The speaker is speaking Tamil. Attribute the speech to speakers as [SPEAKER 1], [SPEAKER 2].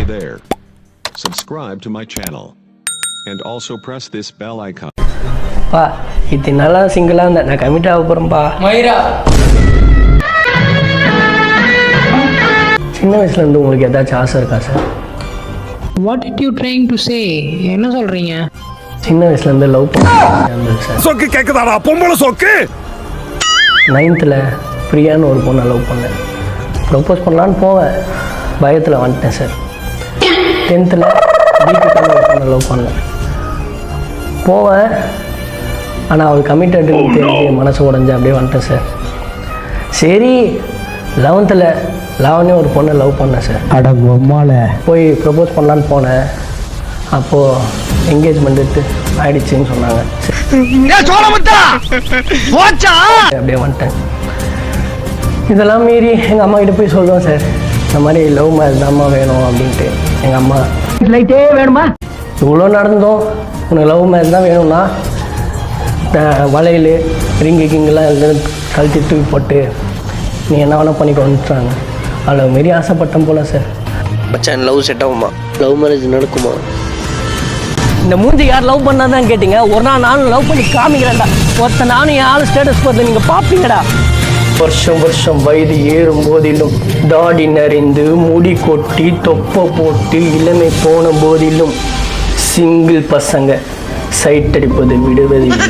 [SPEAKER 1] there. Subscribe to my channel. And also press this bell icon.
[SPEAKER 2] பா இத்தனை நாளாக சிங்கிளாக இருந்தேன், நான் கமிட் ஆக போகிறேன்ப்பா.
[SPEAKER 3] மயிரா,
[SPEAKER 2] சின்ன வயசுலேருந்து உங்களுக்கு ஏதாச்சும் ஆசை இருக்கா sir?
[SPEAKER 3] what did you trying to say? என்ன சொல்றீங்க?
[SPEAKER 2] சின்ன வயசுலேருந்து லவ் பண்ண சார்.
[SPEAKER 4] சொக்கு கேட்குதாடா பொம்பளை சொக்கு.
[SPEAKER 2] 9th பிரியான்னு ஒரு பொண்ணை லவ் பண்ணேன். ப்ரப்போஸ் பண்ணலான்னு போவேன், பயத்தில் வந்துட்டேன் சார். 10th தீபிகான்னு ஒரு பொண்ணை லவ் பண்ணேன். போவேன், ஆனால் அவள் கமிட்டடுன்னு தெரிஞ்சு மனசு உடஞ்சி அப்படியே வந்துட்டேன் சார். சரி 11th லாவண்யா ஒரு பொண்ணை லவ் பண்ணேன் சார்.
[SPEAKER 5] அடங்கம்மால
[SPEAKER 2] போய் ப்ரப்போஸ் பண்ணலான்னு போனேன். அப்போது என்கேஜ்மெண்ட்டு ஆயிடுச்சுன்னு சொன்னாங்க. அப்படியே வந்துட்டேன். இதெல்லாம் மீறி எங்கள் அம்மா கிட்ட போய் சொல்லுவேன் சார், இந்த மாதிரி லவ் மேரேஜ் தான்மா வேணும் அப்படின்ட்டு. எங்கள் அம்மா
[SPEAKER 5] லைட்டே வேணுமா?
[SPEAKER 2] இவ்வளோ நடந்தோம், உனக்கு லவ் மேரேஜ் தான் வேணும்னா வளையல் ரிங்கு கிங்கெல்லாம் எல்லாம் கழட்டி தூக்கி போட்டு நீ என்ன வேணால் பண்ணிக்க வந்துட்டாங்க. அதில் மாரி ஆசைப்பட்டேன் போல சார்.
[SPEAKER 6] மச்சான் லவ் செட் ஆகுமா? லவ் மேரேஜ் நடக்குமா?
[SPEAKER 2] இந்த மூஞ்சி யார் லவ் பண்ணாதான் கேட்டிங்க? ஒரு நாள் நானும் லவ் பண்ணி காமிக்கிறேன்டா. ஒருத்த நானும் என் ஆள் ஸ்டேட்டஸ் பார்த்து நீங்கள் பார்ப்பீங்கடா. வருஷம் வருஷம் வயது ஏறும் போதிலும் தாடி நறிந்து முடி கொட்டி தொப்பை போட்டு இளமை போன போதிலும் சிங்கிள் பசங்க சைட் அடிப்பது விடுவதில்லை.